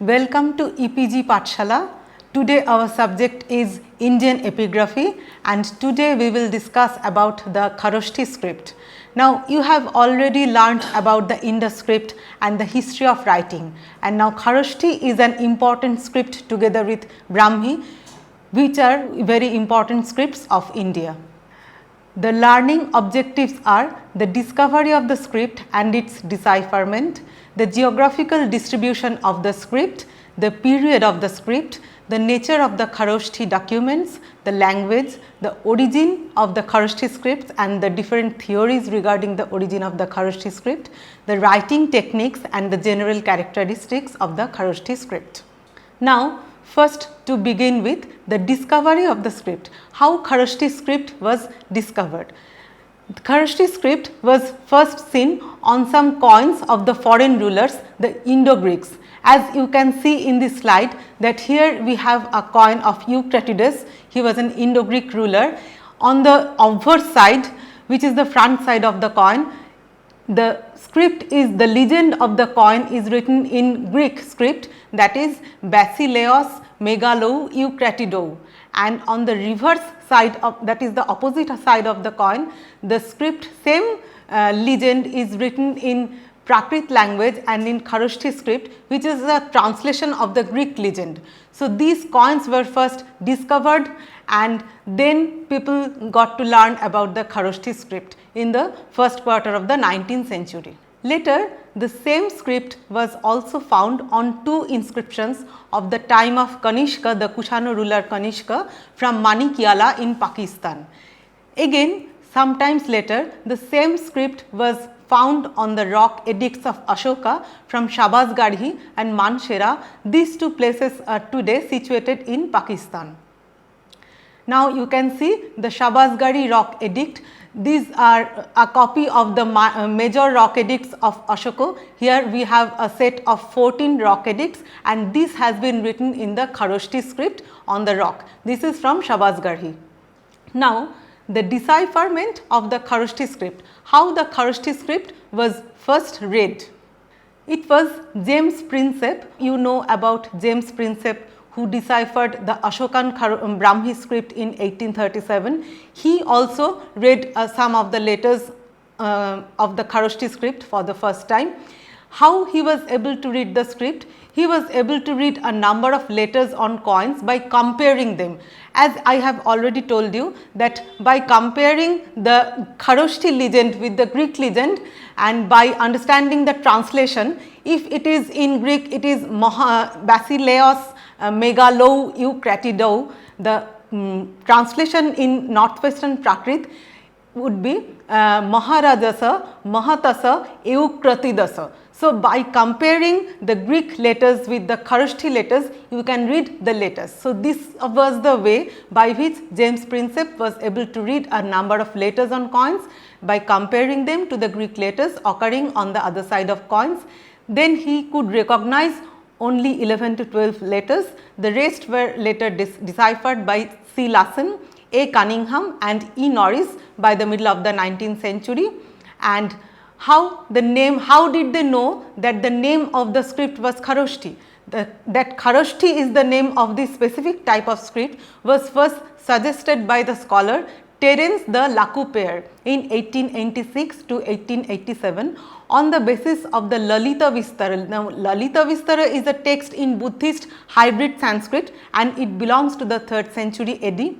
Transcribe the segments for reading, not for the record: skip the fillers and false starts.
Welcome to EPG Pathshala. Today our subject is Indian epigraphy and today we will discuss about the Kharosthi script. Now you have already learnt about the Indus script and the history of writing, and now Kharosthi is an important script together with Brahmi, which are very important scripts of India. The learning objectives are the discovery of the script and its decipherment, the geographical distribution of the script, the period of the script, the nature of the Kharosthi documents, the language, the origin of the Kharosthi scripts and the different theories regarding the origin of the Kharosthi script, the writing techniques and the general characteristics of the Kharosthi script. Now, first to begin with the discovery of the script, how Kharosthi script was discovered. The Kharosthi script was first seen on some coins of the foreign rulers, the Indo-Greeks. As you can see in this slide that here we have a coin of Eucratides, he was an Indo-Greek ruler. On the obverse side, which is the front side of the coin, the script is, the legend of the coin is written in Greek script, that is Basileos Megalou Eucratidou, and on the reverse side of, that is the opposite side of the coin, the script same legend is written in Prakrit language and in Kharosthi script, which is a translation of the Greek legend. So, these coins were first discovered and then people got to learn about the Kharosthi script in the first quarter of the 19th century. Later, the same script was also found on two inscriptions of the time of Kanishka, the Kushano ruler Kanishka, from Manikyala in Pakistan. Again, sometimes later, the same script was found on the rock edicts of Ashoka from Shabasgarhi and Manshera. These two places are today situated in Pakistan. Now, you can see the Shabasgarhi rock edict. These are a copy of the major rock edicts of Ashoka. Here we have a set of 14 rock edicts and this has been written in the Kharosthi script on the rock. This is from Shabasgarhi. Now, the decipherment of the Kharosthi script, how the Kharosthi script was first read. It was James Prinsep, you know about James Prinsep, who deciphered the Ashokan Brahmi script in 1837. He also read some of the letters of the Kharosthi script for the first time. How he was able to read the script? He was able to read a number of letters on coins by comparing them. As I have already told you that by comparing the Kharosthi legend with the Greek legend and by understanding the translation, if it is in Greek, it is Basileos Megalou Eucratidou, the translation in northwestern Prakrit would be Maharajasa Mahatasa Eucratidasa. So, by comparing the Greek letters with the Kharosthi letters, you can read the letters. So, this was the way by which James Prinsep was able to read a number of letters on coins by comparing them to the Greek letters occurring on the other side of coins. Then he could recognize only 11 to 12 letters. The rest were later deciphered by C. Lassen, A. Cunningham and E. Norris by the middle of the 19th century. And how did they know that the name of the script was Kharosthi? That Kharosthi is the name of this specific type of script was first suggested by the scholar Terence the Lacoupeer in 1886 to 1887 on the basis of the Lalita Vistara. Now, Lalita Vistara is a text in Buddhist hybrid Sanskrit and it belongs to the 3rd century AD.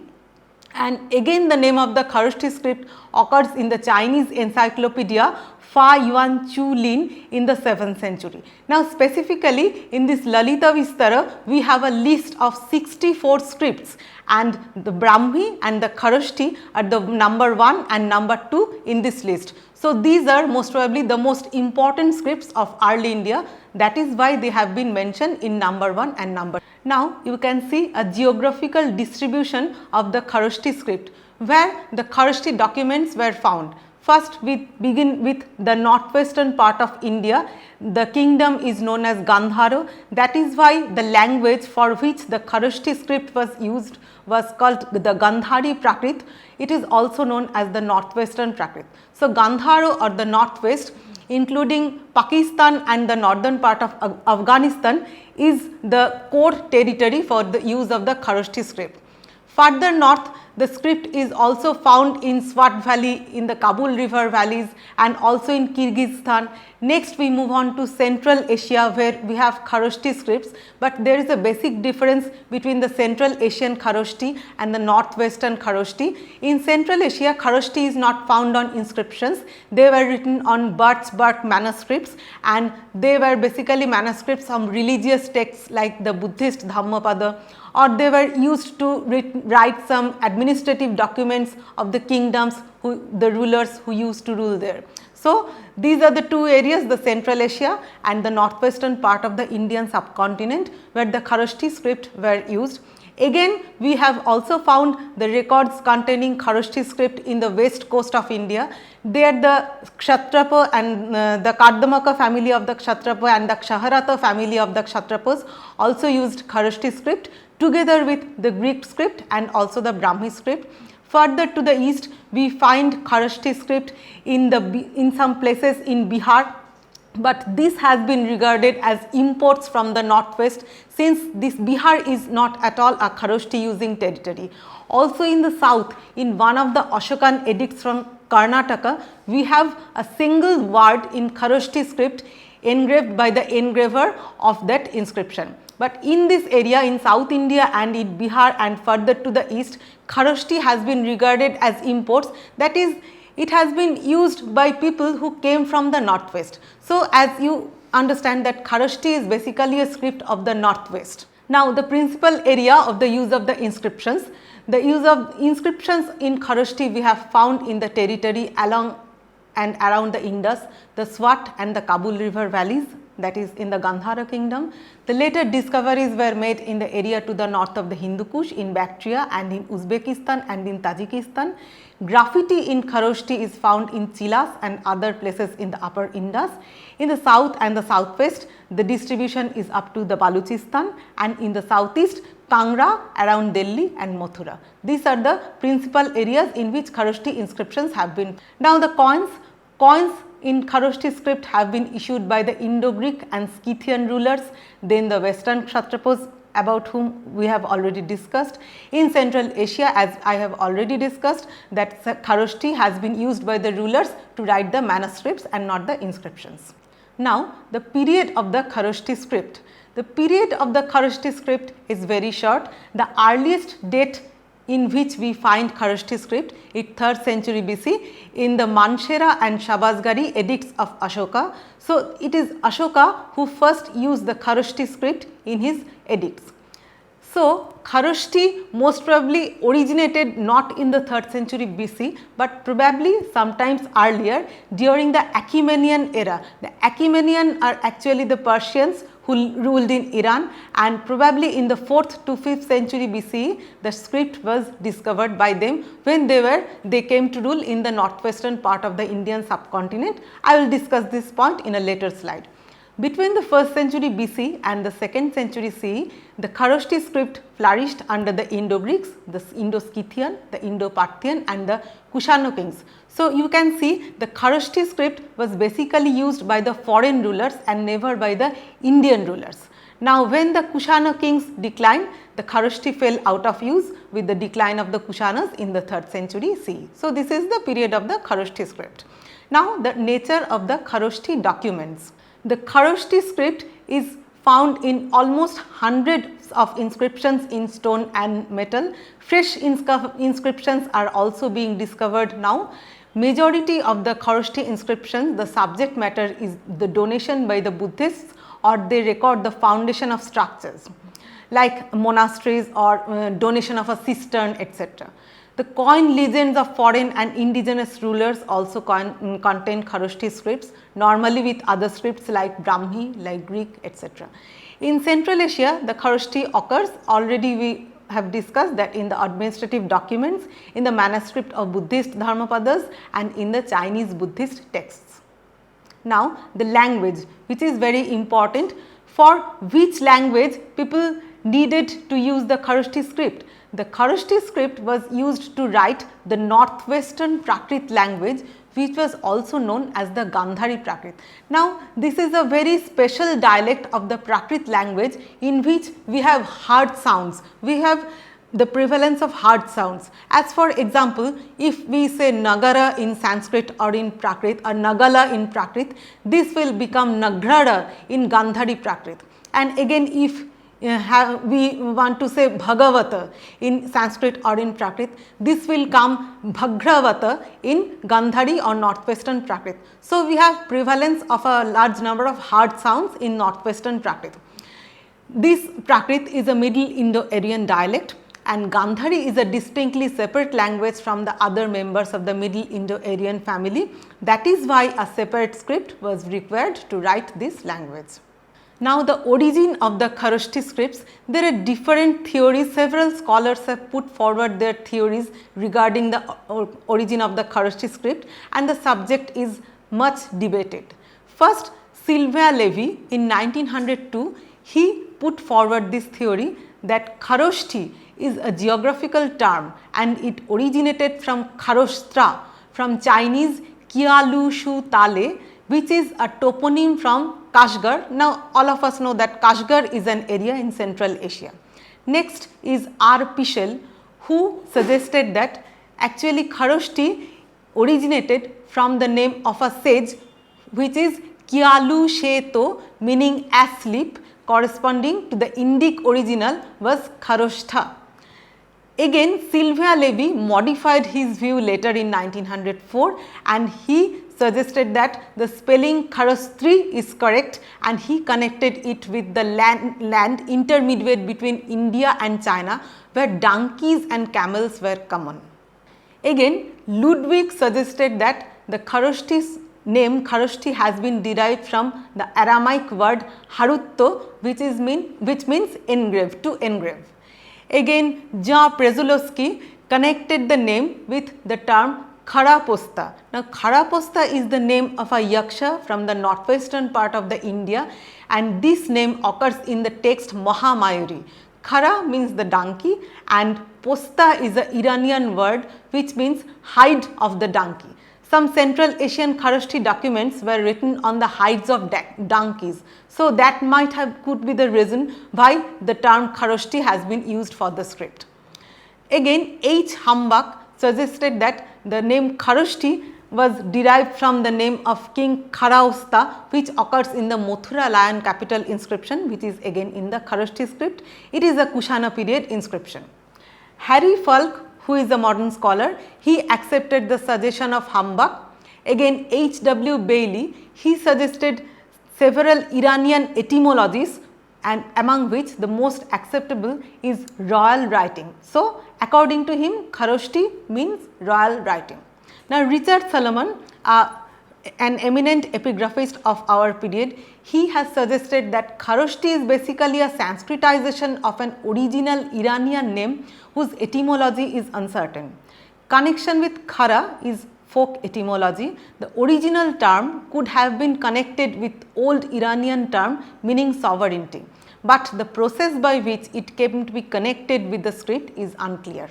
And again the name of the Kharosthi script occurs in the Chinese encyclopedia Fa Yuan Chu Lin in the 7th century. Now, specifically in this Lalita Vistara, we have a list of 64 scripts and the Brahmi and the Kharosthi are the number 1 and number 2 in this list. So, these are most probably the most important scripts of early India, that is why they have been mentioned in number 1 and number 2. Now, you can see a geographical distribution of the Kharosthi script where the Kharosthi documents were found. First, we begin with the northwestern part of India. The kingdom is known as Gandhara. That is why the language for which the Kharosthi script was used was called the Gandhari Prakrit. It is also known as the northwestern Prakrit. So, Gandhara or the northwest including Pakistan and the northern part of Afghanistan, is the core territory for the use of the Kharosthi script. Further north, the script is also found in Swat Valley, in the Kabul river valleys, and also in Kyrgyzstan. Next we move on to Central Asia, where we have Kharosthi scripts, but there is a basic difference between the Central Asian Kharosthi and the Northwestern Kharosthi. In Central Asia, Kharosthi is not found on inscriptions. They were written on birch bark manuscripts, and they were basically manuscripts from religious texts like the Buddhist Dhammapada, or they were used to write some administrative documents of the kingdoms, the rulers who used to rule there. So, these are the two areas, the Central Asia and the northwestern part of the Indian subcontinent, where the Kharosthi script were used. Again, we have also found the records containing Kharosthi script in the west coast of India. There the Kshatrapa and the Kardamaka family of the Kshatrapa and the Kshaharata family of the Kshatrapas also used Kharosthi script together with the Greek script and also the Brahmi script. Further to the east, we find Kharosthi script in some places in Bihar, but this has been regarded as imports from the northwest, since this Bihar is not at all a Kharosthi using territory. Also in the south, in one of the Ashokan edicts from Karnataka, we have a single word in Kharosthi script engraved by the engraver of that inscription. But in this area in South India and in Bihar and further to the east, Kharosthi has been regarded as imports, that is, it has been used by people who came from the northwest. So, as you understand that Kharosthi is basically a script of the northwest. Now, the principal area of the use of the inscriptions. The use of inscriptions in Kharosthi we have found in the territory along and around the Indus, the Swat and the Kabul river valleys, that is in the Gandhara kingdom. The later discoveries were made in the area to the north of the Hindu Kush, in Bactria and in Uzbekistan and in Tajikistan. Graffiti in Kharosthi is found in Chilas and other places in the upper Indus. In the south and the southwest, the distribution is up to the Baluchistan, and in the southeast, Kangra around Delhi and Mathura. These are the principal areas in which Kharosthi inscriptions have been. Now, the coins in Kharosthi script have been issued by the Indo-Greek and Scythian rulers, then the western Kshatrapas, about whom we have already discussed. In Central Asia, as I have already discussed, that Kharosthi has been used by the rulers to write the manuscripts and not the inscriptions. Now, the period of the Kharosthi script. The period of the Kharosthi script is very short. The earliest date in which we find Kharosthi script is 3rd century BC in the Manshera and Shabasgari edicts of Ashoka. So, it is Ashoka who first used the Kharosthi script in his edicts. So, Kharosthi most probably originated not in the 3rd century BC, but probably sometimes earlier during the Achaemenian era. The Achaemenian are actually the Persians who ruled in Iran, and probably in the 4th to 5th century BCE the script was discovered by them when they came to rule in the northwestern part of the Indian subcontinent. I will discuss this point in a later slide. Between the 1st century BC and the 2nd century CE, the Kharosthi script flourished under the Indo-Greeks, the Indo-Scythian, the Indo-Parthian and the Kushano kings. So, you can see the Kharosthi script was basically used by the foreign rulers and never by the Indian rulers. Now, when the Kushano kings declined, the Kharosthi fell out of use with the decline of the Kushanas in the 3rd century CE. So, this is the period of the Kharosthi script. Now, the nature of the Kharosthi documents. The Kharosthi script is found in almost hundreds of inscriptions in stone and metal. Fresh inscriptions are also being discovered now. Majority of the Kharosthi inscriptions, the subject matter is the donation by the Buddhists, or they record the foundation of structures like monasteries or donation of a cistern, etc. The coin legends of foreign and indigenous rulers also contain Kharosthi scripts, normally with other scripts like Brahmi, like Greek, etc. In Central Asia, the Kharosthi occurs, already we have discussed that in the administrative documents, in the manuscript of Buddhist Dharmapadas and in the Chinese Buddhist texts. Now, the language, which is very important, for which language people needed to use the Kharosthi script. The Kharosthi script was used to write the northwestern Prakrit language, which was also known as the Gandhari Prakrit. Now, this is a very special dialect of the Prakrit language in which we have hard sounds. We have the prevalence of hard sounds. As for example, if we say Nagara in Sanskrit or in Prakrit or Nagala in Prakrit, this will become Nagrara in Gandhari Prakrit. And again, if we want to say Bhagavata in Sanskrit or in Prakrit, this will come Bhagravata in Gandhari or northwestern Prakrit. So, we have prevalence of a large number of hard sounds in northwestern Prakrit. This Prakrit is a Middle Indo-Aryan dialect, and Gandhari is a distinctly separate language from the other members of the Middle Indo-Aryan family. That is why a separate script was required to write this language. Now, the origin of the Kharosthi scripts, there are different theories. Several scholars have put forward their theories regarding the origin of the Kharosthi script, and the subject is much debated. First, Sylvia Levy in 1902, he put forward this theory that Kharosthi is a geographical term and it originated from Kharostra, from Chinese Kialu Shu Tale, which is a toponym from Kashgar. Now, all of us know that Kashgar is an area in Central Asia. Next is R. Pichel, who suggested that actually Kharosthi originated from the name of a sage, which is Kialu Sheto, meaning asleep, corresponding to the Indic original was Kharoshtha. Again, Sylvia Levy modified his view later in 1904, and he suggested that the spelling Kharosthi is correct, and he connected it with the land intermediate between India and China, where donkeys and camels were common. Again, Ludwig suggested that the Kharosthi name Kharosthi has been derived from the Aramaic word harutto, which means engrave, to engrave. Again, Jean Przulowski connected the name with the term Kharaposta. Now, Kharaposta is the name of a yaksha from the northwestern part of the India, and this name occurs in the text Mahamayuri. Khara means the donkey and posta is an Iranian word which means hide of the donkey. Some Central Asian Kharosthi documents were written on the hides of donkeys. So, that could be the reason why the term Kharosthi has been used for the script. Again, H. Hambach suggested that the name Kharosthi was derived from the name of King Kharosthi, which occurs in the Mathura lion capital inscription, which is again in the Kharosthi script. It is a Kushana period inscription. Harry Falk, who is a modern scholar, he accepted the suggestion of Hambach. Again, H. W. Bailey, he suggested several Iranian etymologies, and among which the most acceptable is royal writing. So, according to him, Kharosthi means royal writing. Now, Richard Solomon, an eminent epigraphist of our period, he has suggested that Kharosthi is basically a Sanskritization of an original Iranian name whose etymology is uncertain. Connection with Khara is folk etymology. The original term could have been connected with old Iranian term meaning sovereignty, but the process by which it came to be connected with the script is unclear.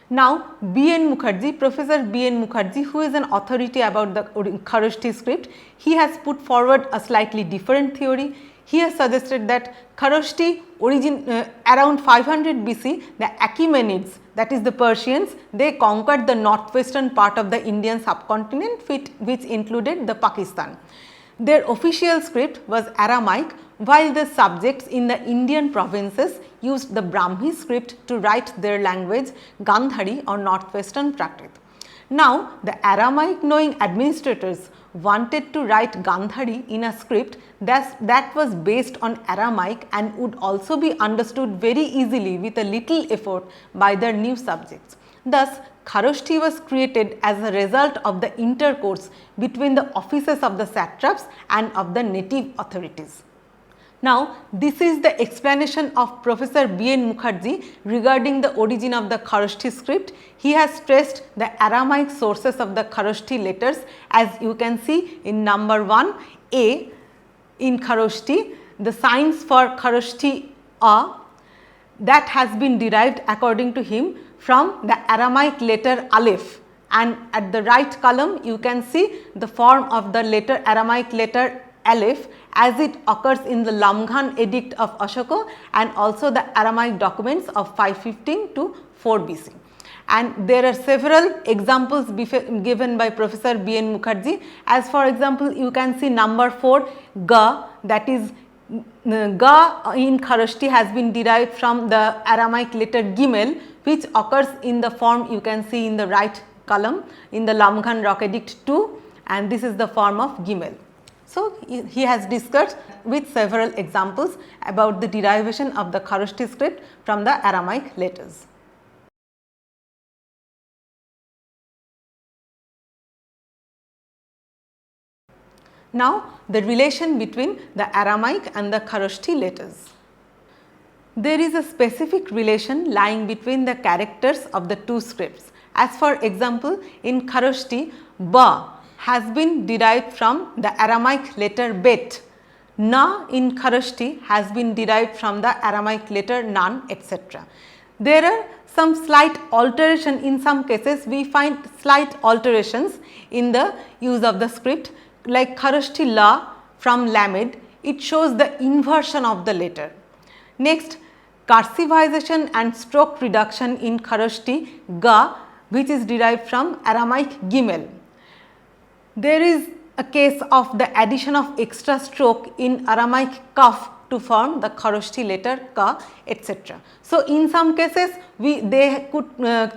Now, B.N. Mukherjee, Professor B.N. Mukherjee, who is an authority about the Kharosthi script, he has put forward a slightly different theory. He has suggested that Kharosthi around 500 BC, the Achaemenids, that is the Persians, they conquered the northwestern part of the Indian subcontinent, which included the Pakistan. Their official script was Aramaic, while the subjects in the Indian provinces used the Brahmi script to write their language Gandhari or northwestern Prakrit. Now, the Aramaic knowing administrators wanted to write Gandhari in a script that was based on Aramaic and would also be understood very easily with a little effort by their new subjects. Thus, Kharosthi was created as a result of the intercourse between the offices of the satraps and of the native authorities. Now, this is the explanation of Professor B.N. Mukherjee regarding the origin of the Kharosthi script. He has stressed the Aramaic sources of the Kharosthi letters, as you can see in number 1 A in Kharosthi, the signs for Kharosthi A, that has been derived according to him from the Aramaic letter Aleph. and at the right column you can see the form of the letter Aramaic letter Aleph as it occurs in the Lamghan edict of Ashoka and also the Aramaic documents of 515 to 4 BC. And there are several examples given by Professor B.N. Mukherjee. As for example, you can see number 4 Ga, that is Ga in Kharosthi has been derived from the Aramaic letter Gimel, which occurs in the form you can see in the right column in the Lamghan Rock Edict 2, and this is the form of Gimel. So, he has discussed with several examples about the derivation of the Kharosthi script from the Aramaic letters. Now, the relation between the Aramaic and the Kharosthi letters. There is a specific relation lying between the characters of the two scripts. As for example, in Kharosthi, Ba has been derived from the Aramaic letter Bet. Na in Kharosthi has been derived from the Aramaic letter Nan, etc. There are some slight alteration. In some cases we find slight alterations in the use of the script, like Kharosthi La from Lamed, it shows the inversion of the letter. Next, cursivization and stroke reduction in Kharosthi Ga, which is derived from Aramaic Gimel. There is a case of the addition of extra stroke in Aramaic Kaf to form the Kharosthi letter Ka, etc. So, in some cases they could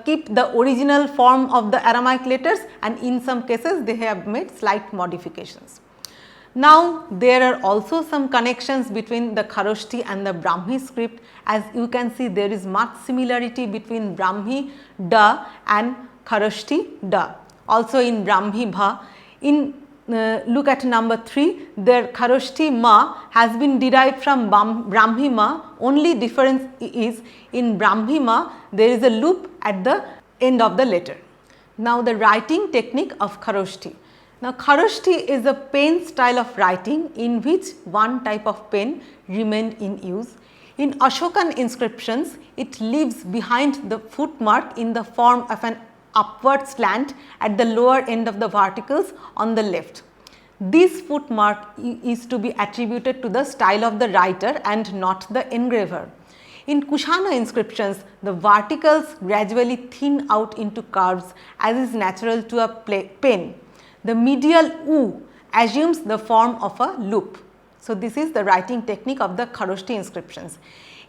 keep the original form of the Aramaic letters, and in some cases they have made slight modifications. Now, there are also some connections between the Kharosthi and the Brahmi script. As you can see, there is much similarity between Brahmi Da and Kharosthi Da. Also in Brahmi Bha, in look at number 3, the Kharosthi Ma has been derived from Brahmi Ma. Only difference is in Brahmi Ma there is a loop at the end of the letter. Now, the writing technique of Kharosthi. Now, Kharosthi is a pen style of writing in which one type of pen remained in use. In Ashokan inscriptions, it leaves behind the footmark in the form of an upward slant at the lower end of the verticals on the left. This footmark is to be attributed to the style of the writer and not the engraver. In Kushana inscriptions, the verticals gradually thin out into curves as is natural to a pen. The medial U assumes the form of a loop. So, this is the writing technique of the Kharosthi inscriptions.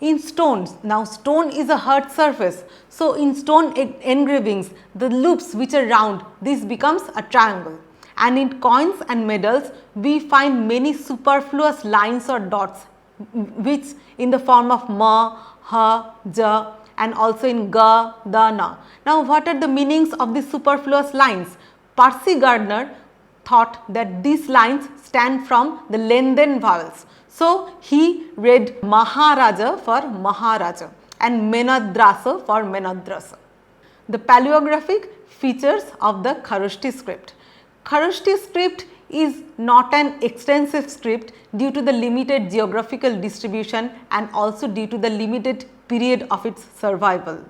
In stones, now stone is a hard surface. So, in stone engravings, the loops which are round, this becomes a triangle. And in coins and medals, we find many superfluous lines or dots which in the form of Ma, Ha, Ja, and also in Ga, Da, Na. Now, what are the meanings of these superfluous lines? Percy Gardner thought that these lines stand from the Lenden vowels. So, he read Maharaja for Maharaja and Menadrasa for Menadrasa. The paleographic features of the Kharosthi script. Kharosthi script is not an extensive script due to the limited geographical distribution and also due to the limited period of its survival.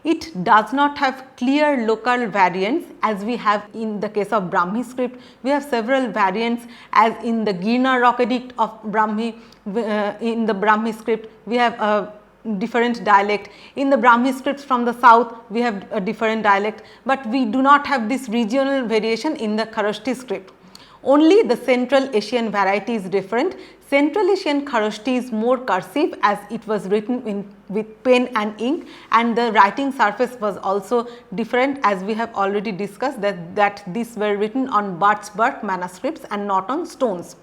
It does not have clear local variants as we have in the case of Brahmi script. We have several variants as in the Girna Rock Edict of Brahmi. In the Brahmi script we have a different dialect. In the Brahmi scripts from the south we have a different dialect, but we do not have this regional variation in the Kharosthi script. Only the Central Asian variety is different. Central Asian Kharosthi is more cursive as it was written with pen and ink, and the writing surface was also different as we have already discussed that these were written on birch bark manuscripts and not on stones.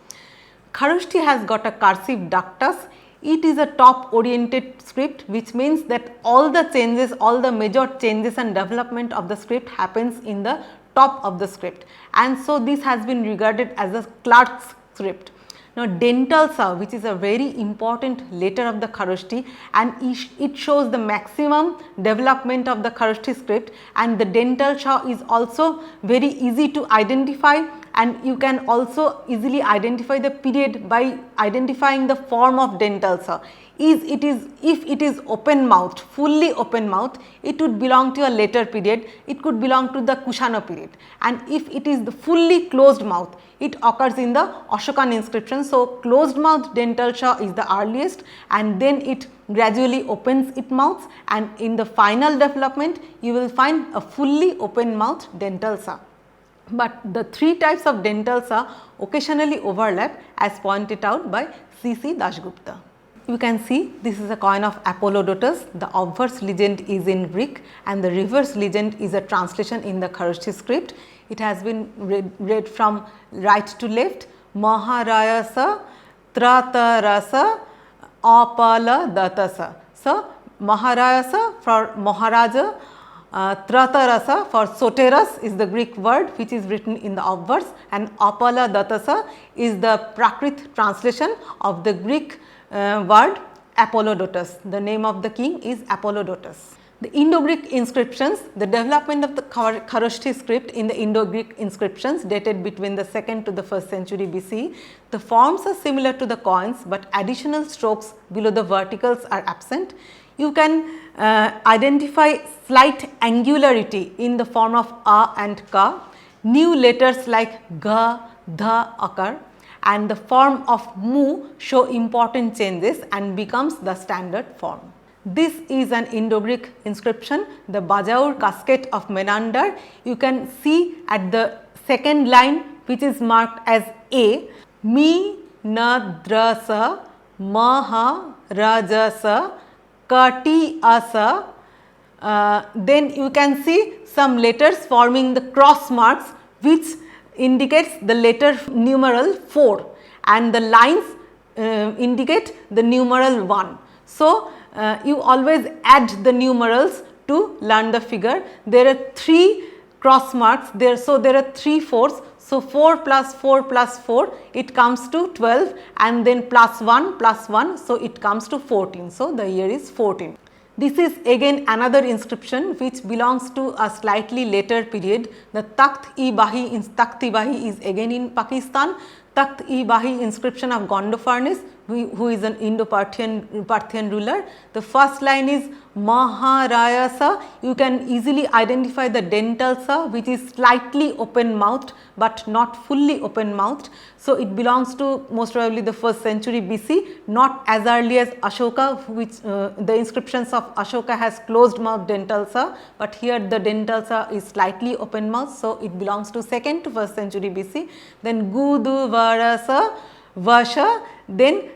Kharosthi has got a cursive ductus. It is a top oriented script, which means that all the changes, all the major changes and development of the script happens in the top of the script, and so this has been regarded as a Clark's script. Now, dental sa, which is a very important letter of the Kharosthi, and it shows the maximum development of the Kharosthi script, and the dental sa is also very easy to identify and you can also easily identify the period by identifying the form of dental saw. If it is open mouthed, fully open mouthed, it would belong to a later period, it could belong to the Kushana period, and if it is the fully closed mouth, it occurs in the Ashokan inscription. So, closed mouth dental saw is the earliest, and then it gradually opens its mouth, and in the final development you will find a fully open mouth dental saw. But the three types of dental saw occasionally overlap, as pointed out by C.C. Dasgupta. You can see this is a coin of Apollodotus. The obverse legend is in Greek and the reverse legend is a translation in the Kharosthi script. It has been read from right to left. Maharayasa Tratarasa Apala Datasa. So, Maharayasa for Maharaja, Tratarasa for Soteras is the Greek word which is written in the obverse, and Apala Datasa is the Prakrit translation of the Greek word Apollodotus. The name of the king is Apollodotus. The Indo-Greek inscriptions, the development of the Kharosthi script in the Indo-Greek inscriptions dated between the 2nd to the 1st century BC. The forms are similar to the coins, but additional strokes below the verticals are absent. You can identify slight angularity in the form of A and Ka. New letters like Ga, Dha occur, and the form of Mu show important changes and becomes the standard form. This is an Indo-Greek inscription, the Bajaur casket of Menander. You can see at the second line which is marked as A, Mi Nadrasa Maharajasa Kati Asa. Then you can see some letters forming the cross marks which indicates the letter numeral 4, and the lines indicate the numeral 1. So, you always add the numerals to learn the figure. There are 3 cross marks there. So, there are 3 4s. So, 4 plus 4 plus 4, it comes to 12, and then plus 1 plus 1. So, it comes to 14. So, the year is 14. This is again another inscription which belongs to a slightly later period. The Takht-i-Bahi is again in Pakistan. Takht-i-Bahi inscription of Gondopharnes, who is an Indo-Parthian ruler. The first line is Maharayasa. You can easily identify the dental saw which is slightly open mouthed but not fully open mouthed. So, it belongs to most probably the 1st century BC, not as early as Ashoka, which the inscriptions of Ashoka has closed mouth dental saw, but here the dental saw is slightly open mouth. So, it belongs to 2nd to 1st century BC. Then Gudu Varasa Vasha, then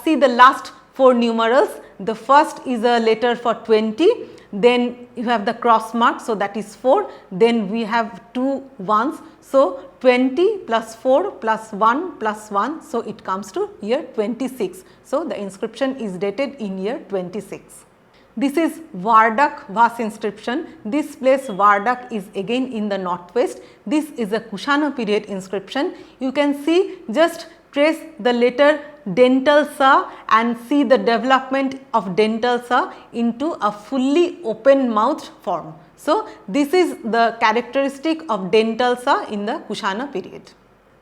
see the last 4 numerals. The first is a letter for 20, then you have the cross mark, so that is 4, then we have 2 ones. So, 20 plus 4 plus 1 plus 1, so it comes to year 26. So, the inscription is dated in year 26. This is Wardak Vas inscription. This place Wardak is again in the northwest. This is a Kushana period inscription. You can see, just trace the letter dental saw and see the development of dental saw into a fully open mouthed form. So, this is the characteristic of dental saw in the Kushana period.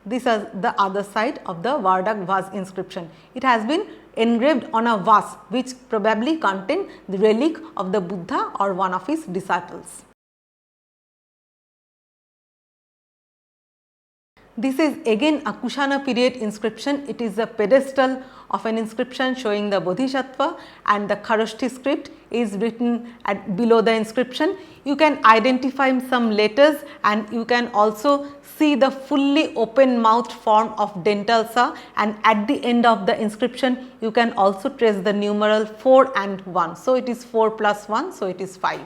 This is the other side of the Wardak vase inscription. It has been engraved on a vase which probably contained the relic of the Buddha or one of his disciples. This is again a Kushana period inscription. It is a pedestal of an inscription showing the Bodhisattva, and the Kharosthi script is written below the inscription. You can identify some letters and you can also see the fully open mouthed form of dental saw, and at the end of the inscription you can also trace the numeral 4 and 1. So, it is 4 plus 1, so it is 5.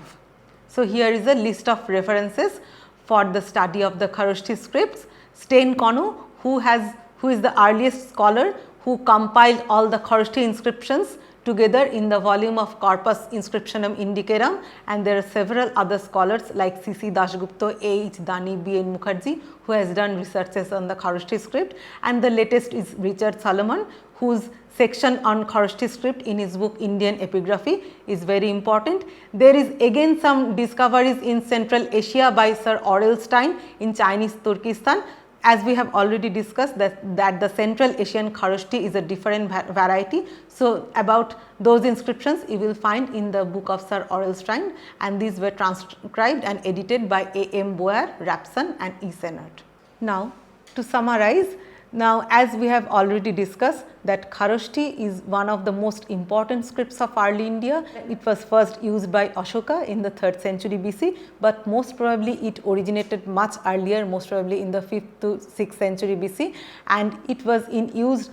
So, here is a list of references for the study of the Kharosthi scripts. Stein Konu, who is the earliest scholar who compiled all the Kharosthi inscriptions together in the volume of Corpus Inscriptionum Indicarum, and there are several other scholars like C.C. Dasgupta, A.H. Dani, B.N. Mukherjee, who has done researches on the Kharosthi script, and the latest is Richard Salomon, whose section on Kharosthi script in his book Indian Epigraphy is very important. There is again some discoveries in Central Asia by Sir Orelstein in Chinese Turkestan. as we have already discussed that the Central Asian Kharosthi is a different variety. So, about those inscriptions you will find in the book of Sir Orelstein, and these were transcribed and edited by A. M. Boyer, Rapson and E. Sennert. Now, to summarize, now as we have already discussed that Kharosthi is one of the most important scripts of early India. It was first used by Ashoka in the 3rd century BC, but most probably it originated much earlier, most probably in the 5th to 6th century BC, and it was in use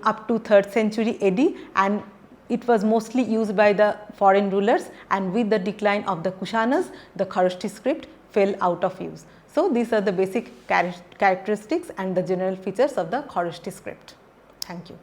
up to 3rd century AD, and it was mostly used by the foreign rulers, and with the decline of the Kushanas, the Kharosthi script fell out of use. So, these are the basic characteristics and the general features of the Kharosthi script. Thank you.